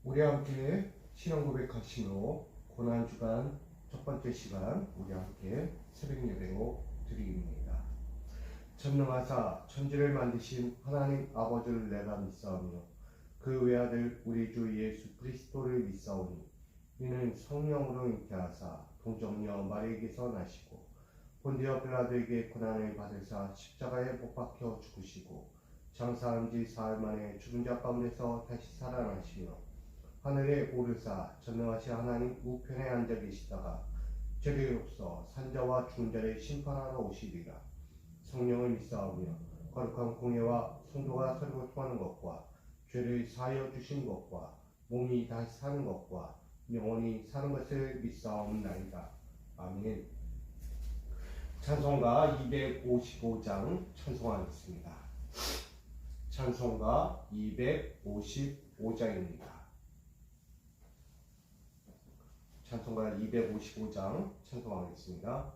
우리 함께 신앙 고백하심으로 고난주간 첫 번째 시간 우리 함께 새벽 예배로 드립니다. 전능하사 천지를 만드신 하나님 아버지를 내가 믿사오며 그 외아들 우리 주 예수 그리스도를 믿사오니 이는 성령으로 잉태하사 동정녀 마리에게서 나시고 본디오 빌라도에게 고난을 받으사 십자가에 못 박혀 죽으시고 장사한 지 사흘 만에 죽은 자 가운데서 다시 살아나시며 하늘에 오르사 전능하신 하나님 우편에 앉아 계시다가 죄리로서 산자와 죽은 자를 심판하러 오시리라. 성령을 믿사오며 거룩한 공예와 성도가 서로 통하는 것과 죄를 사하여 주신 것과 몸이 다시 사는 것과 영원히 사는 것을 믿사옵나이다. 아멘. 찬송가 255장 찬송하겠습니다. 찬송가 255장입니다. 찬송가 255장 찬송하겠습니다.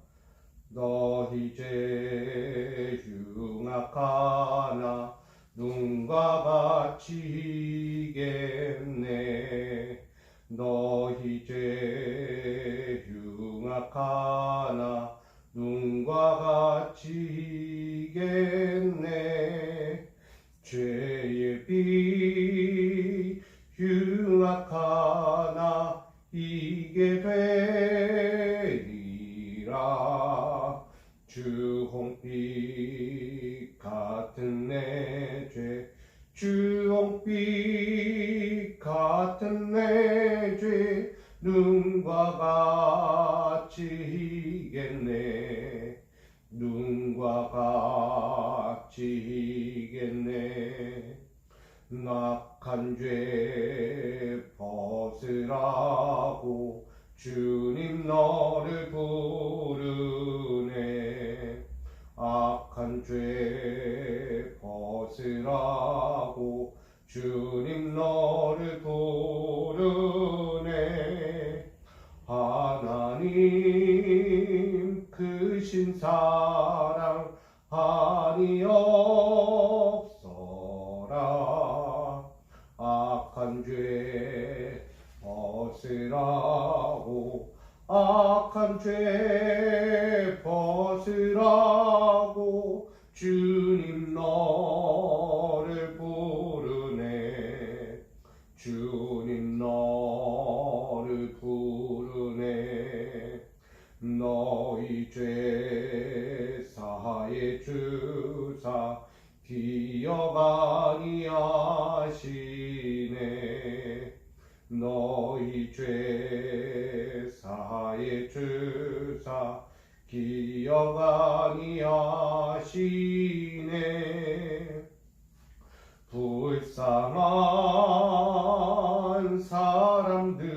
너희 죄 흉악하나 눈과 같이 이겠네. 너희 죄 흉악하나 눈과 같이 이겠네. 죄의 비 흉악하나 이게 되리라. 주홍빛 같은 내 죄 주홍빛 같은 내 죄 눈과 같이 이겠네. 눈과 같이 이겠네. 낙한 죄 벗으라고 주님 너를 부르네. 악한 죄 벗으라고 주님 너를 부르네. 하나님 크신 사랑 아니옵소라. 악한 죄 벗으라고 악한 죄 벗으라고 주님 너를 부르네. 주님 너를 부르네. 너희 죄 사하여 주사 기억 아니하시네. 너희 죄 사하여 주사 기억 아니하시네. 불쌍한 사람들아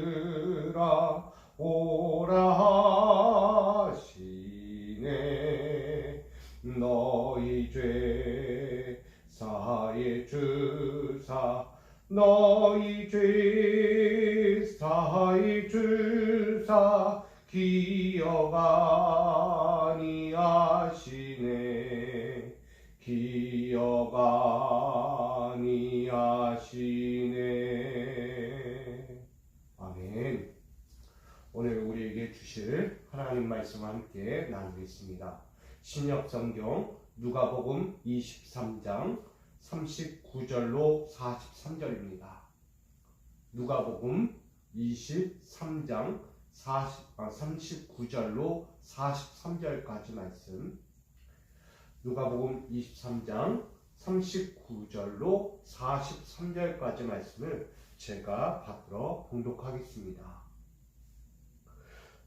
오라 하시네. 너희 죄 사하여 주사 너희 죄 사하여 주사 기억 아니하시네. 기억 아니하시네. 아멘. 오늘 우리에게 주실 하나님 말씀과 함께 나누겠습니다. 신약성경 누가복음 23장 39절로 43절입니다. 누가복음 23장 39절로 43절까지 말씀. 누가복음 23장 39절로 43절까지 말씀을 제가 받들어 봉독하겠습니다.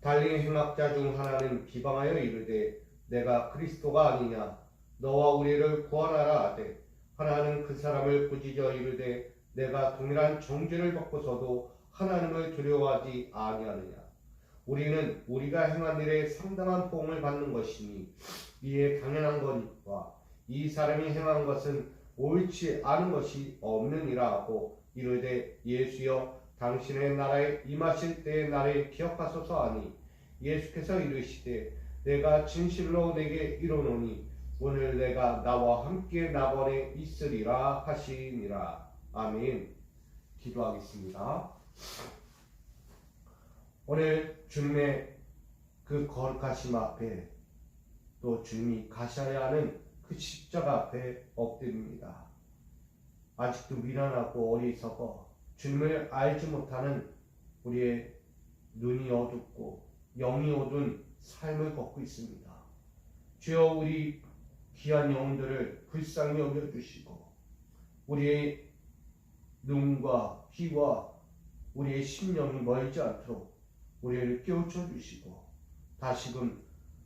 달리 행악자 중 하나는 비방하여 이르되 내가 그리스도가 아니냐 너와 우리를 구원하라 하되 하나는 그 사람을 꾸짖어 이르되 내가 동일한 정죄를 받고서도 하나님을 두려워하지 아니하느냐. 우리는 우리가 행한 일에 상당한 보응을 받는 것이니 이에 당연한 거니와 이 사람이 행한 것은 옳지 않은 것이 없느니라 하고 이르되 예수여 당신의 나라에 임하실 때의 나를 기억하소서 하니 예수께서 이르시되 내가 진실로 내게 이르노니 오늘 내가 나와 함께 나번에 있으리라 하시니라. 아멘. 기도하겠습니다. 오늘 주님의 그 거룩하심 앞에 또 주님이 가셔야 하는 그 십자가 앞에 엎드립니다. 아직도 미련하고 어리석어 주님을 알지 못하는 우리의 눈이 어둡고 영이 어두운 삶을 걷고 있습니다. 주여, 우리 귀한 영혼들을 불쌍히 여겨주시고 우리의 눈과 귀와 우리의 심령이 멀지 않도록 우리를 깨우쳐 주시고 다시금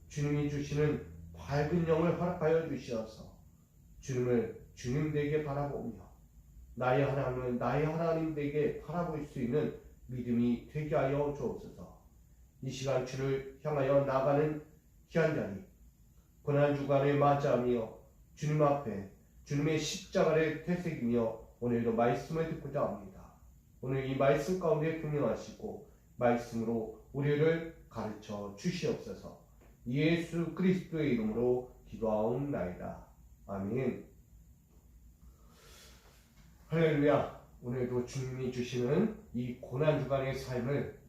주님이 주시는 밝은 영을 허락하여 주시어서 주님을 주님 되게 바라보며 나의 하나님을 나의 하나님 되게 바라볼 수 있는 믿음이 되게 하여 주옵소서. 이 시간 주를 향하여 나가는 귀한 자리 고난주간을 맞이하며 주님 앞에 주님의 십자가를 되새기며 오늘도 말씀을 듣고자 합니다. 오늘 이 말씀 가운데 동행하시고 말씀으로 우리를 가르쳐 주시옵소서. 예수 그리스도의 이름으로 기도하옵나이다. 아멘. 할렐루야. 오늘도 주님이 주시는 이 고난주간의 삶을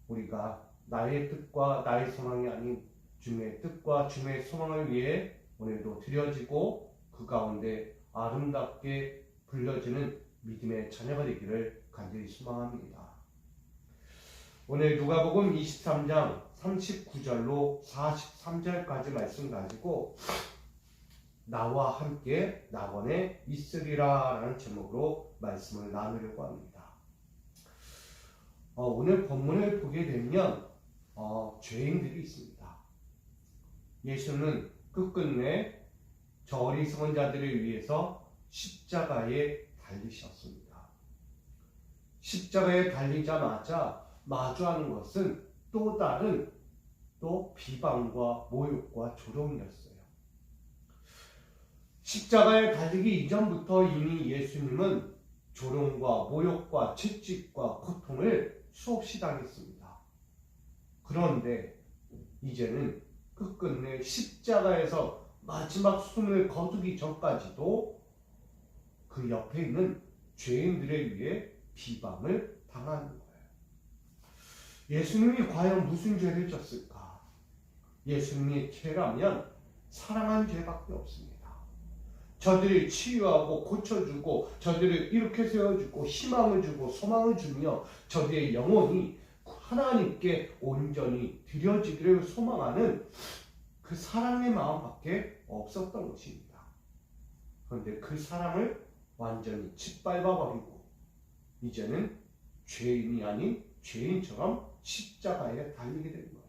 우리가 나의 뜻과 나의 소망이 아닌 주님의 뜻과 주님의 소망을 위해 오늘도 드려지고 그 가운데 아름답게 불려지는 믿음의 자녀가 되기를 간절히 소망합니다. 오늘 누가복음 23장 39절로 43절까지 말씀 가지고 나와 함께 낙원에 있으리라 라는 제목으로 말씀을 나누려고 합니다. 오늘 본문을 보게 되면 죄인들이 있습니다. 예수는 끝끝내 저 어리석은 자들을 위해서 십자가에 달리셨습니다. 십자가에 달리자마자 마주하는 것은 또 다른 비방과 모욕과 조롱이었어요. 십자가에 달리기 이전부터 이미 예수님은 조롱과 모욕과 채찍과 고통을 수없이 당했습니다. 그런데 이제는 끝끝내 십자가에서 마지막 숨을 거두기 전까지도 그 옆에 있는 죄인들에 위해 비방을 당하는 거예요. 예수님이 과연 무슨 죄를 졌을까? 예수님의 죄라면 사랑한 죄밖에 없습니다. 저들을 치유하고 고쳐주고 저들을 이렇게 세워주고 희망을 주고 소망을 주며 저들의 영혼이 하나님께 온전히 드려지기를 소망하는 그 사랑의 마음밖에 없었던 것입니다. 그런데 그 사랑을 완전히 짓밟아버리고 이제는 죄인이 아닌 죄인처럼 십자가에 달리게 된 거예요.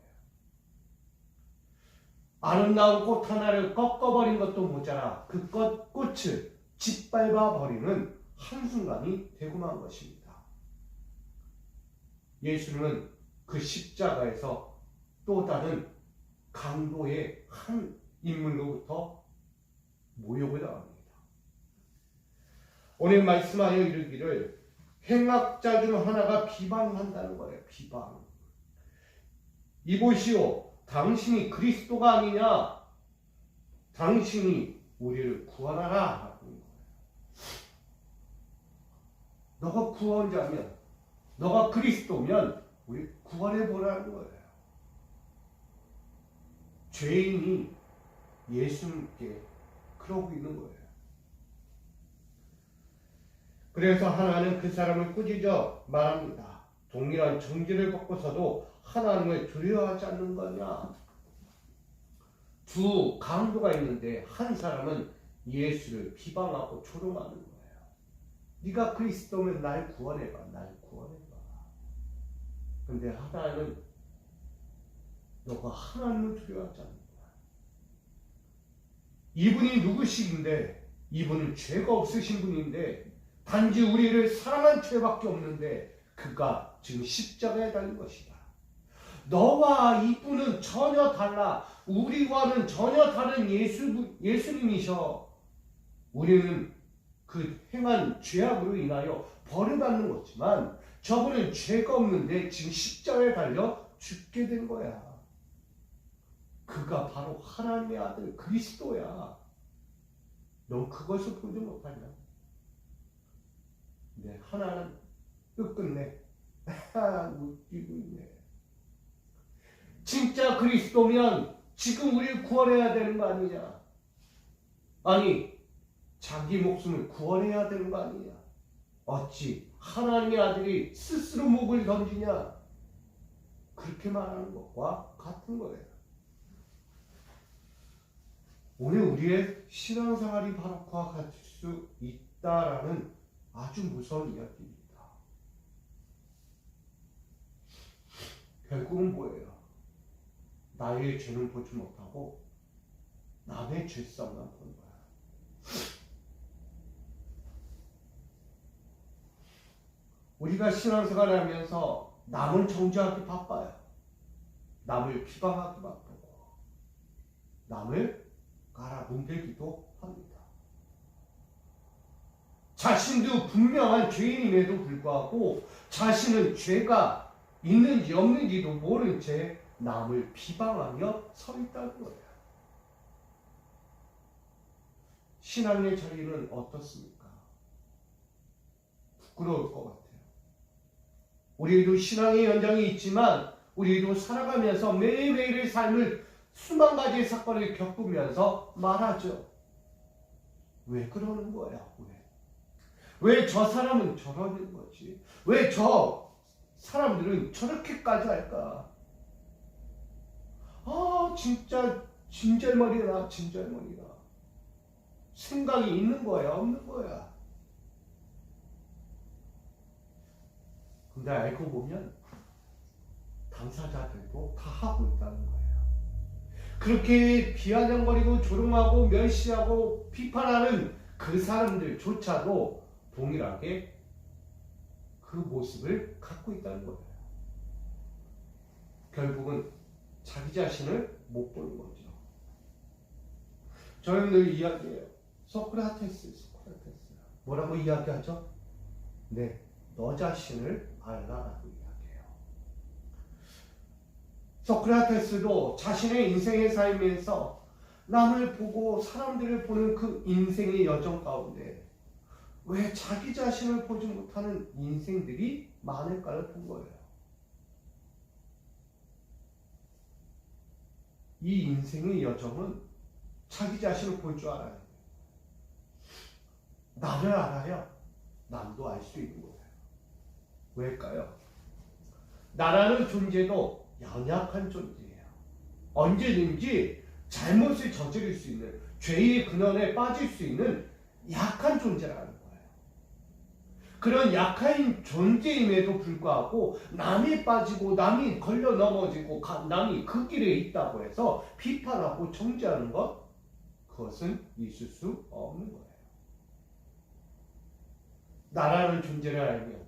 아름다운 꽃 하나를 꺾어버린 것도 모자라 그 꽃을 짓밟아버리는 한순간이 되고 만 것입니다. 예수님은 그 십자가에서 또 다른 강도의 한 인물로부터 모욕을 당합니다. 오늘 말씀하여 이르기를 행악자 중 하나가 비방한다는 거예요. 비방. 이보시오, 당신이 그리스도가 아니냐? 당신이 우리를 구원하라 하는 거예요. 너가 구원자면, 너가 그리스도면 우리 구원해 보라는 거예요. 죄인이 예수님께 그러고 있는 거예요. 그래서 하나는 그 사람을 꾸짖어 말합니다. 동일한 정죄를 받고서도 하나님을 두려워하지 않는 거냐? 두 강도가 있는데 한 사람은 예수를 비방하고 조롱하는 거예요. 네가 그리스도면 날 구원해봐. 날 구원해봐. 근데 하나는 너가 하나님을 두려워하지 않는 거야. 이분이 누구시긴데 이분은 죄가 없으신 분인데 단지 우리를 사랑한 죄밖에 없는데 그가 지금 십자가에 달린 것이다. 너와 이분은 전혀 달라. 우리와는 전혀 다른 예수님이셔. 우리는 그 행한 죄악으로 인하여 벌을 받는 거지만 저분은 죄가 없는데 지금 십자가에 달려 죽게 된 거야. 그가 바로 하나님의 아들 그리스도야. 넌 그것을 보지 못하냐? 근데 하나는 끝끝내 하고 뛰고 있네. 진짜 그리스도면 지금 우리를 구원해야 되는 거 아니냐? 아니, 자기 목숨을 구원해야 되는 거 아니냐? 어찌 하나님의 아들이 스스로 목을 던지냐? 그렇게 말하는 것과 같은 거예요. 오늘 우리의 신앙생활이 바로 그와 같을 수 있다라는 아주 무서운 이야기입니다. 결국은 뭐예요? 나의 죄는 보지 못하고 남의 죄성만 보는 거야. 우리가 신앙생활을 하면서 남을 정죄하기 바빠요. 남을 비방하기 바쁘고 남을 깔아뭉개기도 합니다. 자신도 분명한 죄인임에도 불구하고 자신은 죄가 있는지 없는지도 모른 채 남을 비방하며 서 있다는 거예요. 신앙의 자리는 어떻습니까? 부끄러울 것 같아요. 우리도 신앙의 연장이 있지만 우리도 살아가면서 매일매일의 삶을 수만 가지의 사건을 겪으면서 말하죠. 왜 그러는 거야? 왜 저 사람은 저러는 거지? 왜 저 사람들은 저렇게까지 할까? 진짜 진절머리다. 생각이 있는 거야, 없는 거야? 근데 알고 보면 당사자들도 다 하고 있다는 거예요. 그렇게 비아냥거리고 조롱하고 멸시하고 비판하는 그 사람들조차도 동일하게 그 모습을 갖고 있다는 거예요. 결국은 자기 자신을 못 보는 거죠. 저는 늘 이야기해요. 소크라테스. 뭐라고 이야기하죠? 네, 너 자신을 알라라고 이야기해요. 소크라테스도 자신의 인생의 삶에서 남을 보고 사람들을 보는 그 인생의 여정 가운데 왜 자기 자신을 보지 못하는 인생들이 많을까를 본 거예요. 이 인생의 여정은 자기 자신을 볼 줄 알아요. 나를 알아야 남도 알 수 있는 거예요. 왜일까요? 나라는 존재도 연약한 존재예요. 언제든지 잘못을 저지를 수 있는, 죄의 근원에 빠질 수 있는 약한 존재라는 거예요. 그런 약한 존재임에도 불구하고 남이 빠지고 남이 걸려 넘어지고 남이 그 길에 있다고 해서 비판하고 정죄하는 것, 그것은 있을 수 없는 거예요. 나라는 존재를 알면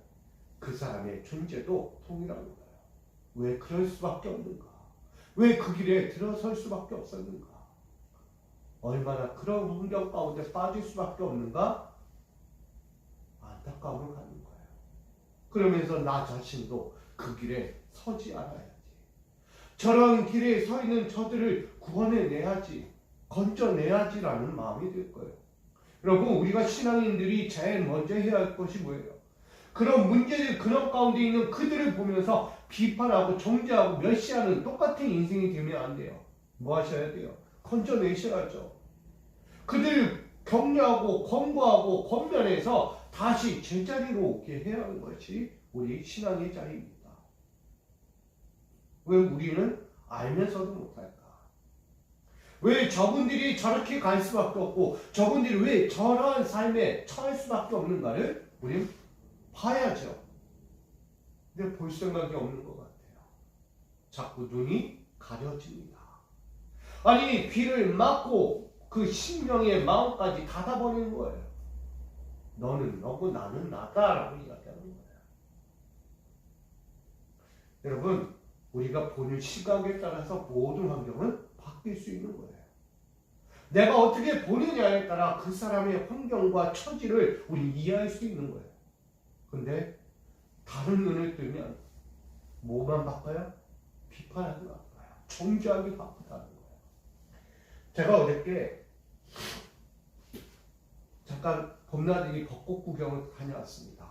그 사람의 존재도 통일한 거예요. 왜 그럴 수밖에 없는가? 왜 그 길에 들어설 수밖에 없었는가? 얼마나 그런 환경 가운데 빠질 수밖에 없는가? 안타까움을 갖는 거예요. 그러면서 나 자신도 그 길에 서지 않아야지. 저런 길에 서 있는 저들을 구원해내야지, 건져내야지라는 마음이 들 거예요. 여러분, 우리가 신앙인들이 제일 먼저 해야 할 것이 뭐예요? 그런 문제들, 그런 가운데 있는 그들을 보면서 비판하고 정죄하고 멸시하는 똑같은 인생이 되면 안 돼요. 뭐 하셔야 돼요? 건져내셔야죠. 그들 격려하고 권고하고 권면해서 다시 제자리로 오게 해야 하는 것이 우리 신앙의 자리입니다. 왜 우리는 알면서도 못할까? 왜 저분들이 저렇게 갈 수밖에 없고 저분들이 왜 저러한 삶에 처할 수밖에 없는가를 우리는 봐야죠. 근데 볼 생각이 없는 것 같아요. 자꾸 눈이 가려집니다. 아니, 귀를 막고 그 신명의 마음까지 닫아버리는 거예요. 너는 너고 나는 나다라고 이야기하는 거예요. 여러분, 우리가 보는 시각에 따라서 모든 환경은 바뀔 수 있는 거예요. 내가 어떻게 보느냐에 따라 그 사람의 환경과 처지를 우리 이해할 수 있는 거예요. 근데 다른 눈을 뜨면 뭐만 바빠요? 비판하기 바빠요. 정죄하기 바쁘다는 거예요. 제가 어저께 잠깐 봄나들이 벚꽃 구경을 다녀왔습니다.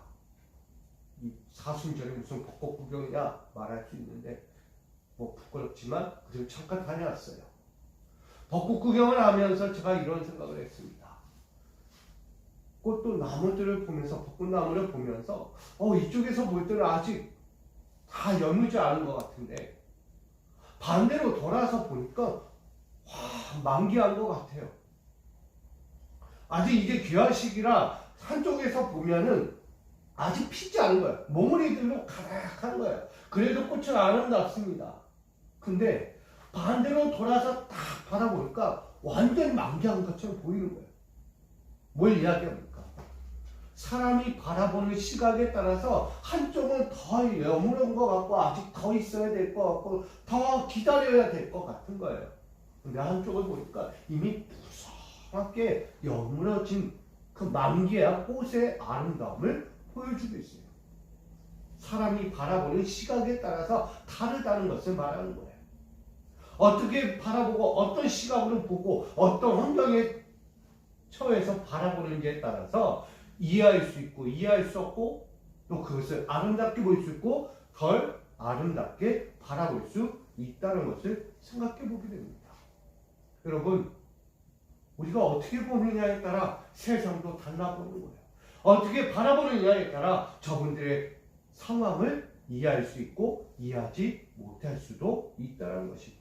이 사순절에 무슨 벚꽃 구경이냐 말할 수 있는데 뭐 부끄럽지만 그래도 잠깐 다녀왔어요. 벚꽃 구경을 하면서 제가 이런 생각을 했습니다. 꽃도 나무들을 보면서 벚꽃나무를 보면서 이쪽에서 볼 때는 아직 다 여무지 않은 것 같은데 반대로 돌아서 보니까 와 만개한 것 같아요. 아직 이제 귀할 시기라 한쪽에서 보면은 아직 피지 않은 거예요. 몽우리들로 가득한 거예요. 그래도 꽃은 아름답습니다. 근데 반대로 돌아서 딱 바라보니까 완전 만개한 것처럼 보이는 거예요. 뭘 이야기합니까? 사람이 바라보는 시각에 따라서 한쪽은 더 여무른 것 같고 아직 더 있어야 될 것 같고 더 기다려야 될 것 같은 거예요. 근데 한쪽을 보니까 이미 무성하게 여물어진 그 만개한 꽃의 아름다움을 보여주고 있어요. 사람이 바라보는 시각에 따라서 다르다는 것을 말하는 거예요. 어떻게 바라보고 어떤 시각으로 보고 어떤 환경에 처해서 바라보는지에 따라서 이해할 수 있고 이해할 수 없고 또 그것을 아름답게 볼 수 있고 덜 아름답게 바라볼 수 있다는 것을 생각해 보게 됩니다. 여러분, 우리가 어떻게 보느냐에 따라 세상도 달라보는 거예요. 어떻게 바라보느냐에 따라 저분들의 상황을 이해할 수 있고 이해하지 못할 수도 있다는 것입니다.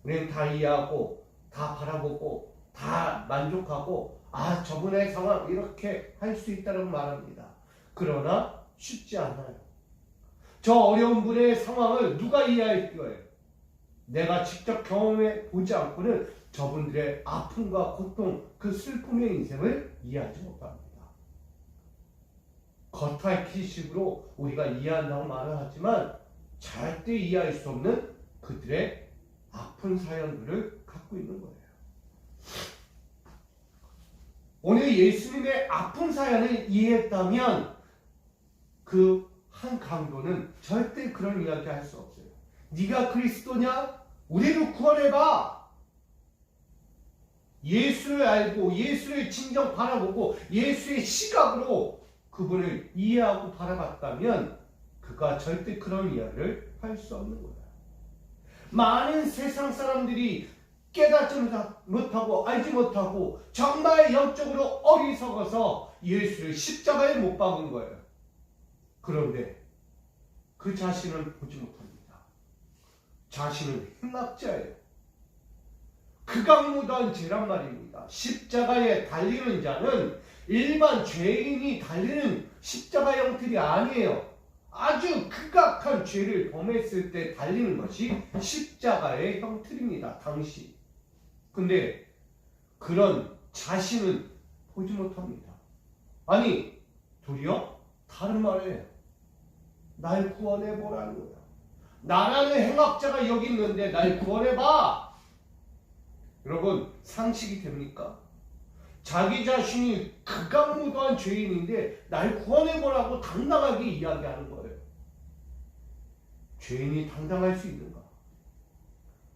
우리는 다 이해하고 다 바라보고 다 만족하고 저분의 상황 이렇게 할 수 있다고 말합니다. 그러나 쉽지 않아요. 저 어려운 분의 상황을 누가 이해할 거예요? 내가 직접 경험해 보지 않고는 저분들의 아픔과 고통, 그 슬픔의 인생을 이해하지 못합니다. 겉핥기식으로 우리가 이해한다고 말을 하지만 절대 이해할 수 없는 그들의 아픈 사연들을 갖고 있는 거예요. 오늘 예수님의 아픈 사연을 이해했다면 그 한 강도는 절대 그런 이야기 할 수 없어요. 네가 그리스도냐? 우리를 구원해봐. 예수를 알고 예수를 진정 바라보고 예수의 시각으로 그분을 이해하고 바라봤다면 그가 절대 그런 이야기를 할 수 없는 거예요. 많은 세상 사람들이 깨닫지 못하고 알지 못하고 정말 영적으로 어리석어서 예수를 십자가에 못 박은 거예요. 그런데 그 자신을 보지 못합니다. 자신은 행악자예요. 극악무도한 죄란 말입니다. 십자가에 달리는 자는 일반 죄인이 달리는 십자가 형틀이 아니에요. 아주 극악한 죄를 범했을 때 달리는 것이 십자가의 형틀입니다. 당시. 근데 그런 자신은 보지 못합니다. 아니 도리어 다른 말이에요. 날 구원해보라는 거야. 나라는 행악자가 여기 있는데 날 구원해봐. 여러분 상식이 됩니까? 자기 자신이 극악무도한 죄인인데 날 구원해보라고 당당하게 이야기하는 거예요. 죄인이 당당할 수 있는가?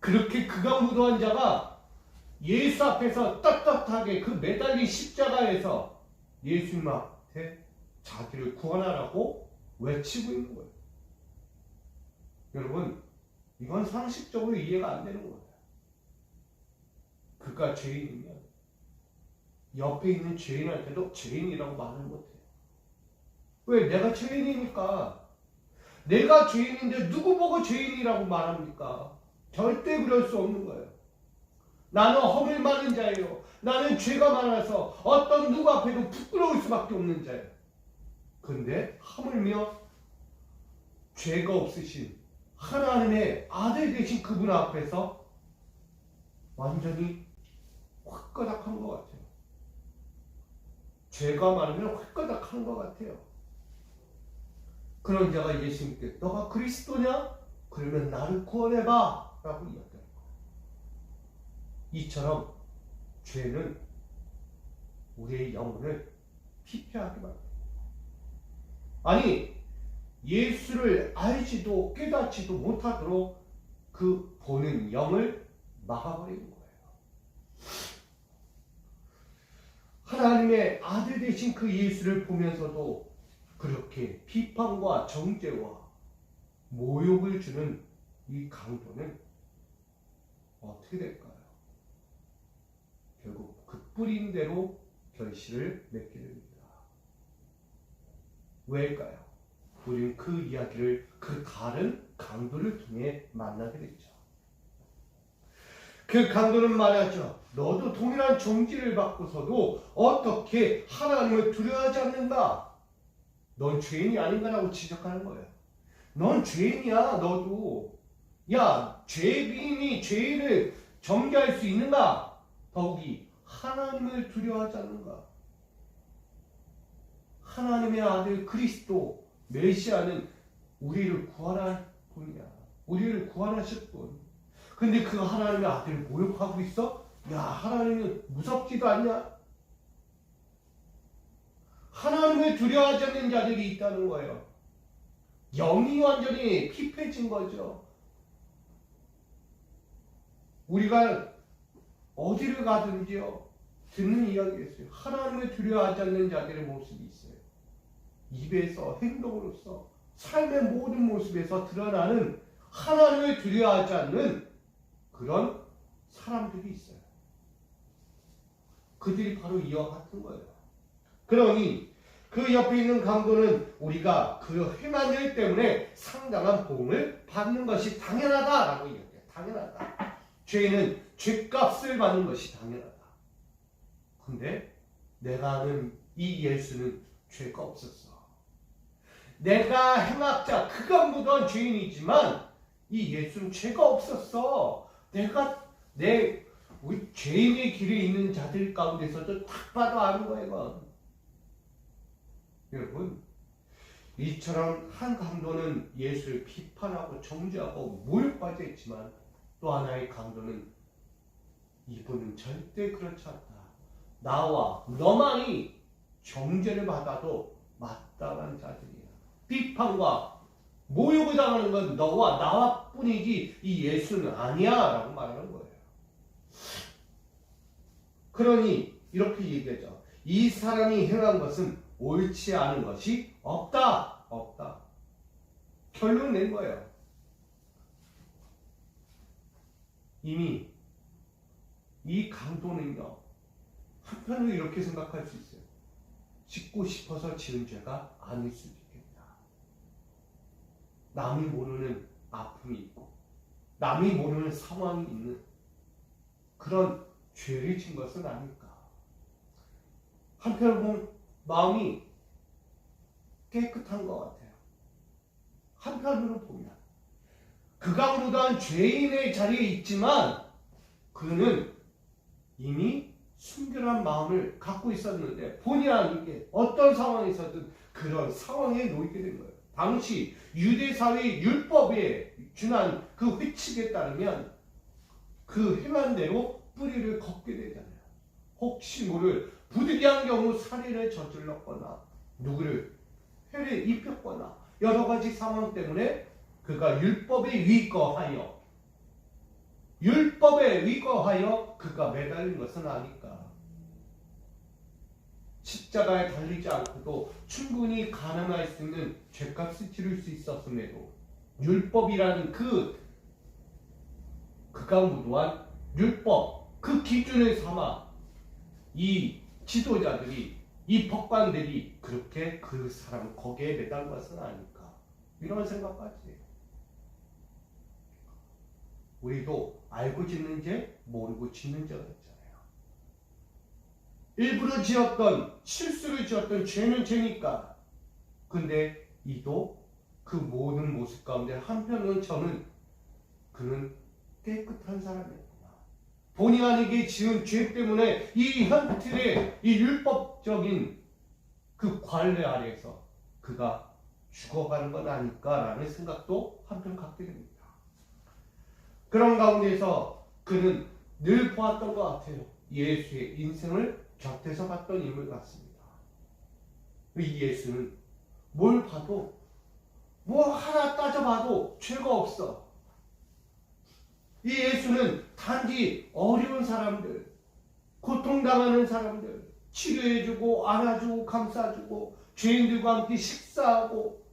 그렇게 극악무도한 자가 예수 앞에서 떳떳하게 그 매달린 십자가에서 예수님한테 자기를 구원하라고 외치고 있는 거예요. 여러분 이건 상식적으로 이해가 안 되는 거예요. 그가 죄인이면 옆에 있는 죄인한테도 죄인이라고 말을 못해요. 왜? 내가 죄인이니까. 내가 죄인인데 누구 보고 죄인이라고 말합니까? 절대 그럴 수 없는 거예요. 나는 허물 많은 자예요. 나는 죄가 많아서 어떤 누구 앞에도 부끄러울 수밖에 없는 자예요. 근데 하물며 죄가 없으신 하나님의 아들 되신 그분 앞에서 완전히 휘꺼닥한 것 같아요. 죄가 많으면 휘꺼닥한 것 같아요. 그런 자가 예수님께 너가 그리스도냐? 그러면 나를 구원해봐 라고 이야기할 거예요. 이처럼 죄는 우리의 영혼을 피폐하게 만듭니다. 아니 예수를 알지도 깨닫지도 못하도록 그 보는 영을 막아버리는 거예요. 하나님의 아들 되신 그 예수를 보면서도 그렇게 비판과 정죄와 모욕을 주는 이 강도는 어떻게 될까요? 결국 그 뿌린 대로 결실을 맺게 됩니다. 왜일까요? 우리는 그 이야기를 그 다른 강도를 통해 만나게 됐죠. 그 강도는 말하죠. 너도 동일한 종지를 받고서도 어떻게 하나님을 두려워하지 않는가? 넌 죄인이 아닌가라고 지적하는 거예요. 넌 죄인이야, 너도. 야, 죄인이 죄인을 정죄할 수 있는가? 더욱이 하나님을 두려워하지 않는가? 하나님의 아들 그리스도 메시아는 우리를 구원할 분이야. 우리를 구원하실 분. 근데 그 하나님의 아들을 모욕하고 있어? 야, 하나님은 무섭지도 않냐? 하나님을 두려워하지 않는 자들이 있다는 거예요. 영이 완전히 피폐해진 거죠. 우리가 어디를 가든지요, 듣는 이야기가 있어요. 하나님을 두려워하지 않는 자들의 모습이 있어요. 입에서, 행동으로서, 삶의 모든 모습에서 드러나는 하나님을 두려워하지 않는 그런 사람들이 있어요. 그들이 바로 이와 같은 거예요. 그러니 그 옆에 있는 강도는 우리가 그 행한 일 때문에 상당한 보응을 받는 것이 당연하다라고 이야기해요. 당연하다. 죄는 죄값을 받는 것이 당연하다. 근데 내가 아는 이 예수는 죄가 없었어. 내가 행악자, 극악무도한 죄인이지만 이 예수는 죄가 없었어. 우리 죄인의 길에 있는 자들 가운데서도 딱 봐도 아는 거예요, 이건. 여러분, 이처럼 한 강도는 예수를 비판하고 정죄하고 모욕까지 했지만 또 하나의 강도는 이분은 절대 그렇지 않다. 나와 너만이 정죄를 받아도 마땅한 자들이야. 비판과 모욕을 당하는 건 너와 나와 뿐이지 이 예수는 아니야 라고 말하는 거예요. 그러니 이렇게 얘기하죠. 이 사람이 행한 것은 옳지 않은 것이 없다. 없다. 결론 낸 거예요. 이미 이 강도는요, 한편으로 이렇게 생각할 수 있어요. 짓고 싶어서 지은 죄가 아닐 수도 있겠다. 남이 모르는 아픔이 있고 남이 모르는 상황이 있는 그런 죄를 진 것은 아닐까. 한편으로 보면 마음이 깨끗한 것 같아요. 한편으로 보면 극악무도한 죄인의 자리에 있지만 그는 이미 순결한 마음을 갖고 있었는데 본의 아니게 어떤 상황에서든 그런 상황에 놓이게 된 거예요. 당시 유대사회의 율법에 준한 그 회칙에 따르면 그 행한 대로 뿌리를 걷게 되잖아요. 혹시 모를 부득이한 경우 살인을 저질렀거나 누구를 해를 입혔거나 여러 가지 상황 때문에 그가 율법에 위거하여 그가 매달린 것은 아닐까. 십자가에 달리지 않고도 충분히 가늠할 수 있는 죄값을 치를 수 있었음에도 율법이라는 그 극악무도한 율법, 그 기준을 삼아 이 지도자들이, 이 법관들이 그렇게 그 사람을 거기에 매달린 것은 아닐까. 이런 생각까지 해요. 우리도 알고 짓는 죄, 모르고 짓는 죄가 있잖아요. 일부러 지었던, 실수를 지었던 죄는 죄니까. 근데 이도 그 모든 모습 가운데 한편으로는 그는 깨끗한 사람이었구나. 본의 아니게 지은 죄 때문에 이 현틀의 이 율법적인 그 관례 아래에서 그가 죽어가는 건 아닐까라는 생각도 한편 갖게 됩니다. 그런 가운데서 그는 늘 보았던 것 같아요. 예수의 인생을 곁에서 봤던 인물 같습니다. 이 예수는 뭘 봐도 뭐 하나 따져봐도 죄가 없어. 이 예수는 단지 어려운 사람들, 고통당하는 사람들 치료해주고 안아주고 감싸주고 죄인들과 함께 식사하고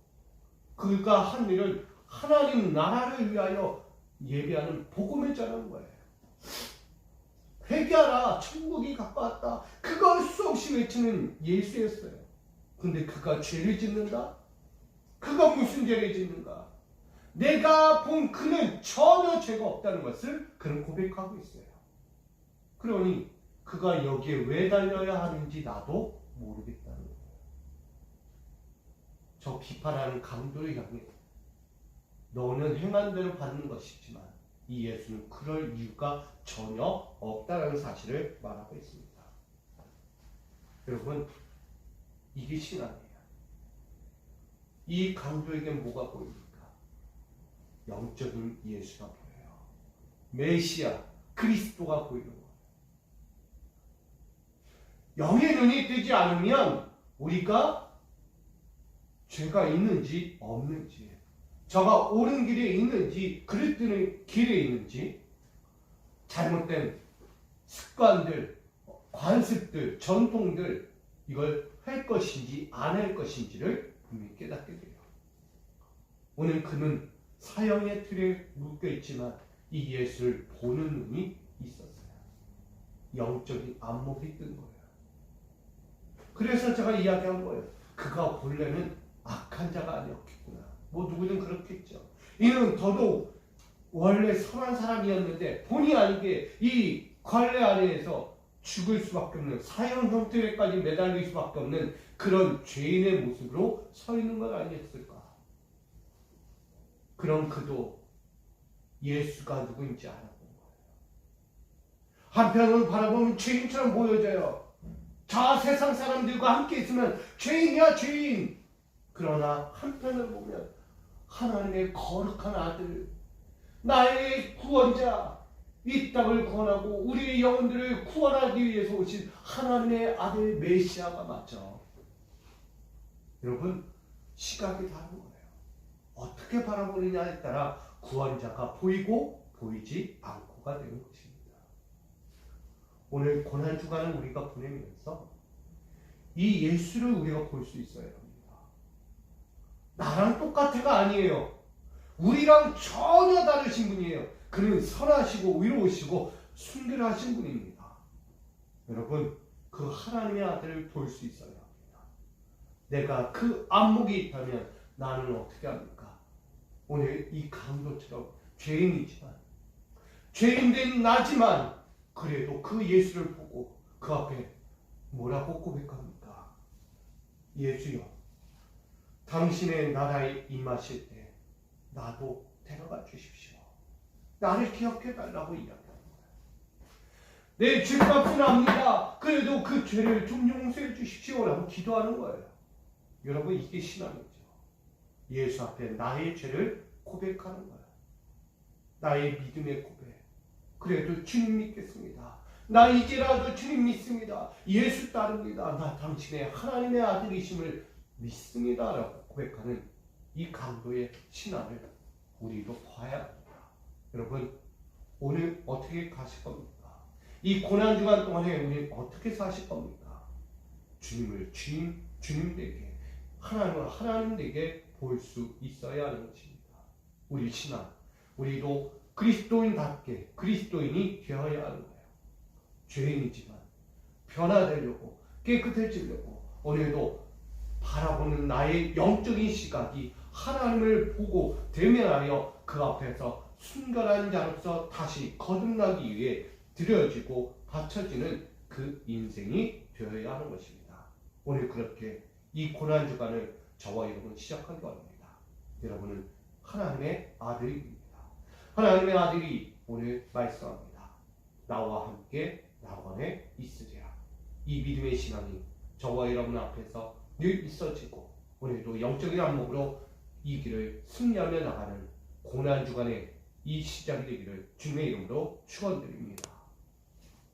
그가 한 일은 하나님 나라를 위하여 예배하는 복음을 전하는 거예요. 회개하라, 천국이 가까웠다. 그걸 수없이 외치는 예수였어요. 근데 그가 죄를 짓는다? 그가 무슨 죄를 짓는가? 내가 본 그는 전혀 죄가 없다는 것을 그는 고백하고 있어요. 그러니 그가 여기에 왜 달려야 하는지 나도 모르겠다는 거예요. 저 비판하는 강도를 향해 너는 행한 대로 받는 것이지만 이 예수는 그럴 이유가 전혀 없다는 사실을 말하고 있습니다. 여러분, 이게 신앙이에요. 이 강도에겐 뭐가 보입니까? 영적인 예수가 보여요. 메시아, 그리스도가 보이는 거예요. 영의 눈이 뜨지 않으면 우리가 죄가 있는지 없는지, 저가 옳은 길에 있는지 그릇되는 길에 있는지, 잘못된 습관들, 관습들, 전통들, 이걸 할 것인지 안 할 것인지를 분명히 깨닫게 돼요. 오늘 그는 사형의 틀에 묶여 있지만 이 예수를 보는 눈이 있었어요. 영적인 안목이 뜬 거예요. 그래서 제가 이야기한 거예요. 그가 본래는 악한 자가 아니었겠구나. 뭐 누구든 그렇겠죠. 이는 더더욱 원래 선한 사람이었는데 본의 아니게 이 관례 안에서 죽을 수밖에 없는, 사형 형태까지 매달릴 수밖에 없는 그런 죄인의 모습으로 서 있는 건 아니었을까. 그럼 그도 예수가 누구인지 알아본 거예요. 한편으로 바라보면 죄인처럼 보여져요. 자, 세상 사람들과 함께 있으면 죄인이야, 죄인. 그러나 한편으로 보면 하나님의 거룩한 아들, 나의 구원자, 이 땅을 구원하고 우리의 영혼들을 구원하기 위해서 오신 하나님의 아들 메시아가 맞죠. 여러분, 시각이 다른 거예요. 어떻게 바라보느냐에 따라 구원자가 보이고 보이지 않고가 되는 것입니다. 오늘 고난주간을 우리가 보내면서 이 예수를 우리가 볼 수 있어야 합니다. 나랑 똑같아가 아니에요. 우리랑 전혀 다르신 분이에요. 그는 선하시고 위로우시고 순결하신 분입니다. 여러분, 그 하나님의 아들을 볼 수 있어야 합니다. 내가 그 안목이 있다면 나는 어떻게 합니까? 오늘 이 강도처럼 죄인이지만, 죄인된 나지만 그래도 그 예수를 보고 그 앞에 뭐라고 고백합니까? 예수여, 당신의 나라에 임하실 때 나도 데려가 주십시오. 나를 기억해 달라고 이야기합니다. 내 죄값은 압니다. 그래도 그 죄를 좀 용서해 주십시오라고 기도하는 거예요. 여러분, 이게 신앙이죠. 예수 앞에 나의 죄를 고백하는 거예요. 나의 믿음의 고백. 그래도 주님 믿겠습니다. 나 이제라도 주님 믿습니다. 예수 따릅니다. 나 당신의 하나님의 아들이심을 믿습니다. 라고 고백하는 이 강도의 신앙을 우리도 봐야 합니다. 여러분, 오늘 어떻게 가실 겁니까? 이 고난주간 동안에 우리 어떻게 사실 겁니까? 주님을 주님 되게, 하나님을 하나님 되게 볼 수 있어야 하는 것입니다. 우리 신앙, 우리도 그리스도인답게 그리스도인이 되어야 하는 거예요. 죄인이지만 변화되려고, 깨끗해지려고 오늘도 바라보는 나의 영적인 시각이 하나님을 보고 대면하여 그 앞에서 순결한 자로서 다시 거듭나기 위해 드려지고 바쳐지는 그 인생이 되어야 하는 것입니다. 오늘 그렇게 이 고난주간을 저와 여러분 시작하기 바랍니다. 여러분은 하나님의 아들입니다. 하나님의 아들이 오늘 말씀합니다. 나와 함께 낙원에 있으리라. 이 믿음의 신앙이 저와 여러분 앞에서 늘 있어지고 오늘도 영적인 안목으로 이 길을 승리하며 나가는 고난주간의 이 시작이 되기를 주님의 이름으로 축원드립니다.